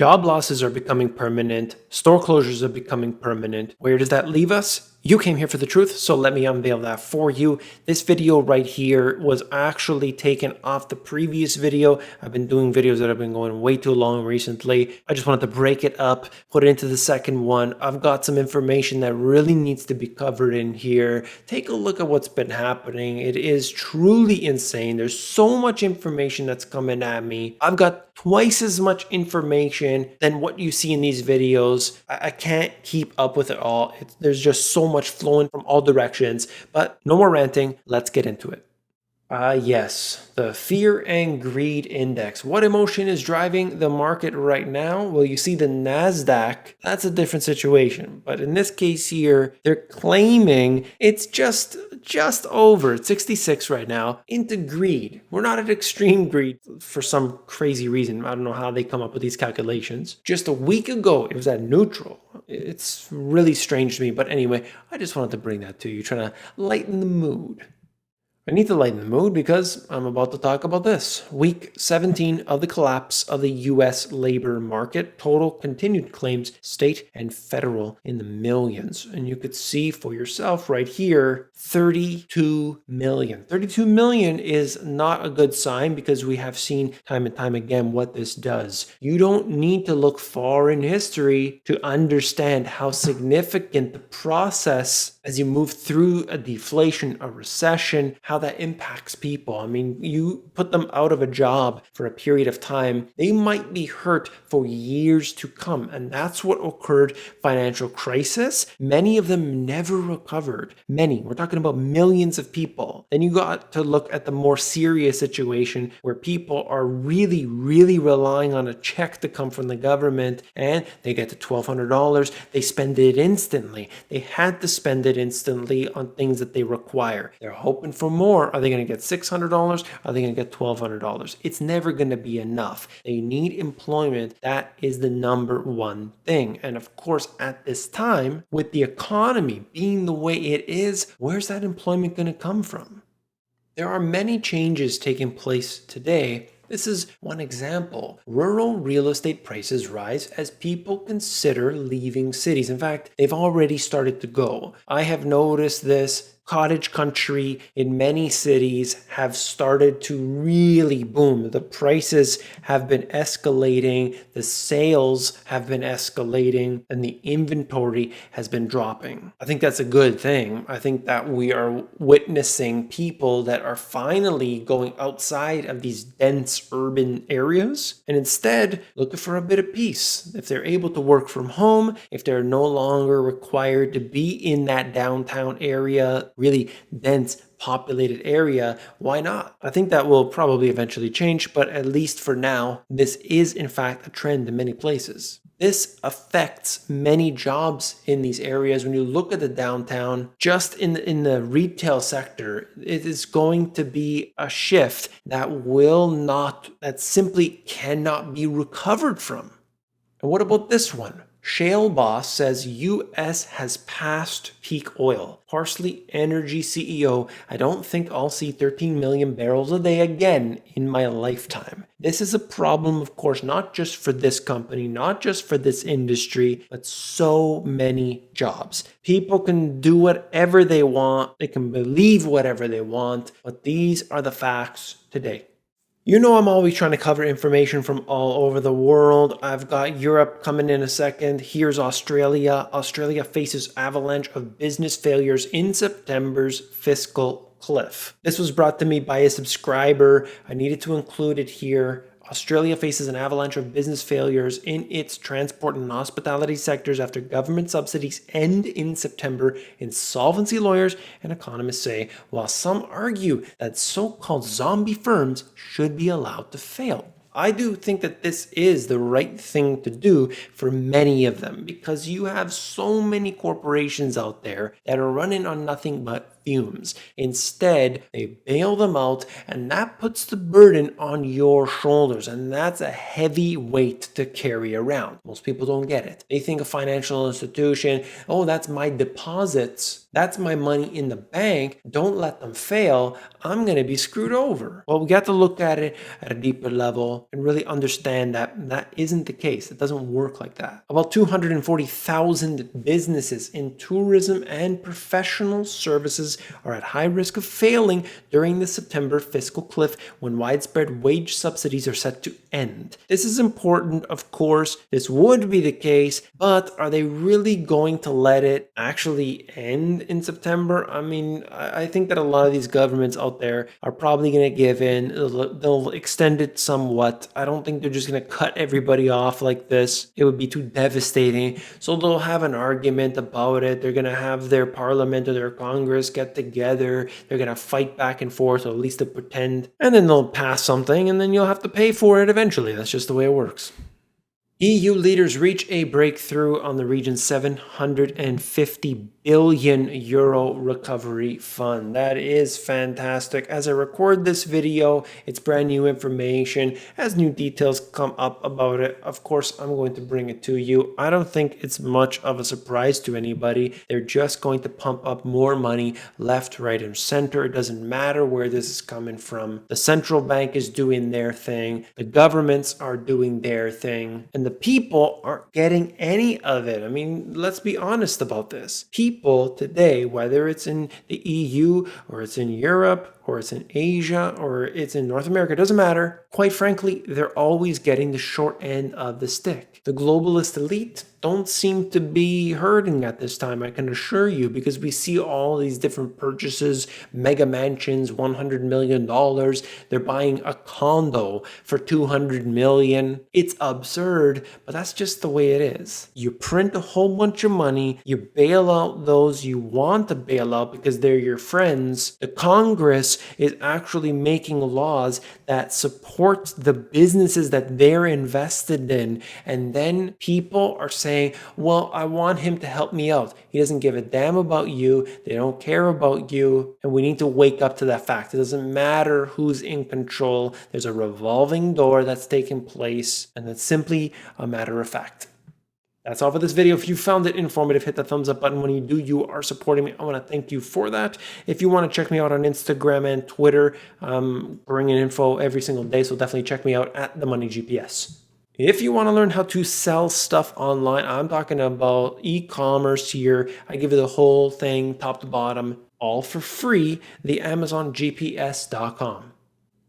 Job losses are becoming permanent. Store closures are becoming permanent. Where does that leave us? You came here for the truth, so let me unveil that for you. This video right here was actually taken off the previous video. I've been doing videos that have been going way too long recently. I just wanted to break it up, put it into the second one. I've got some information that really needs to be covered in here. Take a look at what's been happening. It is truly insane. There's so much information that's coming at me. I've got twice as much information than what you see in these videos. I can't keep up with it all. There's just so much flowing from all directions, but no more ranting. Let's get into it. Yes, the fear and greed index. What emotion is driving the market right now? Well, you see the NASDAQ, that's a different situation. But in this case here, they're claiming it's just over, it's 66 right now, into greed. We're not at extreme greed for some crazy reason. I don't know how they come up with these calculations. Just a week ago, it was at neutral. It's really strange to me. But anyway, I just wanted to bring that to you, trying to lighten the mood. I need to lighten the mood because I'm about to talk about this. Week 17 of the collapse of the U.S. labor market. Total continued claims, state and federal, in the millions. And you could see for yourself right here, 32 million. 32 million is not a good sign because we have seen time and time again what this does. You don't need to look far in history to understand how significant the process as you move through a deflation, a recession, how that impacts people. I mean, you put them out of a job for a period of time, they might be hurt for years to come. And that's what occurred. Financial crisis. Many of them never recovered. Many. We're talking about millions of people. Then you got to look at the more serious situation where people are really relying on a check to come from the government, and they get to $1,200. They spend it instantly. They had to spend it instantly on things that they require. They're hoping for more. Are they going to get $600? Are they going to get $1,200? It's never going to be enough. They need employment. That is the number one thing. And of course, at this time, with the economy being the way it is, where's that employment going to come from? There are many changes taking place today. This is one example. Rural real estate prices rise as people consider leaving cities. In fact, they've already started to go. I have noticed this. Cottage country in many cities have started to really boom. The prices have been escalating, the sales have been escalating, and the inventory has been dropping. I think that's a good thing. I think that we are witnessing people that are finally going outside of these dense urban areas and instead looking for a bit of peace. If they're able to work from home, if they're no longer required to be in that downtown area, really dense populated area, why not? I think that will probably eventually change, but at least for now, this is in fact a trend in many places. This affects many jobs in these areas. When you look at the downtown, just in the retail sector, it is going to be a shift that simply cannot be recovered from. And what about this one? Shale Boss says U.S. has passed peak oil. Parsley Energy CEO, I don't think I'll see 13 million barrels a day again in my lifetime. This is a problem, of course, not just for this company, not just for this industry, but so many jobs. People can do whatever they want. They can believe whatever they want, but these are the facts today. You know I'm always trying to cover information from all over the world. I've got Europe coming in a second. Here's Australia. Australia faces avalanche of business failures in September's fiscal cliff. This was brought to me by a subscriber. I needed to include it here. Australia faces an avalanche of business failures in its transport and hospitality sectors after government subsidies end in September, insolvency lawyers and economists say, while some argue that so-called zombie firms should be allowed to fail. I do think that this is the right thing to do for many of them because you have so many corporations out there that are running on nothing but fumes. Instead, they bail them out, and that puts the burden on your shoulders, and that's a heavy weight to carry around. Most people don't get it. They think a financial institution, oh, that's my deposits. That's my money in the bank. Don't let them fail. I'm going to be screwed over. Well, we got to look at it at a deeper level and really understand that that isn't the case. It doesn't work like that. About 240,000 businesses in tourism and professional services are at high risk of failing during the September fiscal cliff when widespread wage subsidies are set to end. This is important, of course. This would be the case, but are they really going to let it actually end in September? I mean, I think that a lot of these governments out there are probably going to give in. They'll extend it somewhat. I don't think they're just going to cut everybody off like this. It would be too devastating. So they'll have an argument about it. They're going to have their parliament or their Congress get together. They're going to fight back and forth, or at least to pretend. And then they'll pass something, and then you'll have to pay for it eventually. That's just the way it works. EU leaders reach a breakthrough on the region's 750 billion euro recovery fund. That is fantastic. As I record this video, it's brand new information. As new details come up about it, of course, I'm going to bring it to you. I don't think it's much of a surprise to anybody. They're just going to pump up more money left, right, and center. It doesn't matter where this is coming from. The central bank is doing their thing. The governments are doing their thing. And the people aren't getting any of it. I mean, let's be honest about this. People today, whether it's in the EU or it's in Europe or it's in Asia or it's in North America, it doesn't matter. Quite frankly, they're always getting the short end of the stick. The globalist elite don't seem to be hurting at this time, I can assure you, because we see all these different purchases, mega mansions, $100 million. They're buying a condo for $200 million. It's absurd, but that's just the way it is. You print a whole bunch of money, you bail out those you want to bail out because they're your friends. The Congress is actually making laws that support the businesses that they're invested in, and then people are saying, well, I want him to help me out. He doesn't give a damn about you. They don't care about you. And we need to wake up to that fact. It doesn't matter who's in control. There's a revolving door that's taking place, and that's simply a matter of fact. That's all for this video. If you found it informative, hit the thumbs up button. When you do, you are supporting me. I want to thank you for that. If you want to check me out on Instagram and Twitter, bringing info every single day, so definitely check me out at The Money GPS. If you want to learn how to sell stuff online, I'm talking about e-commerce here. I give you the whole thing, top to bottom, all for free, the AmazonGPS.com.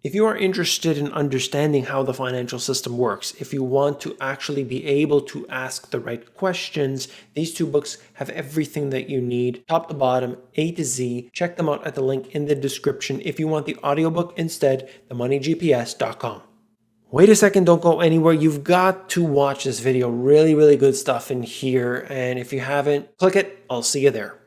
If you are interested in understanding how the financial system works, if you want to actually be able to ask the right questions, these two books have everything that you need, top to bottom, A to Z. Check them out at the link in the description. If you want the audiobook instead, themoneygps.com. Wait a second, don't go anywhere. You've got to watch this video. Really, really good stuff in here. And if you haven't, click it. I'll see you there.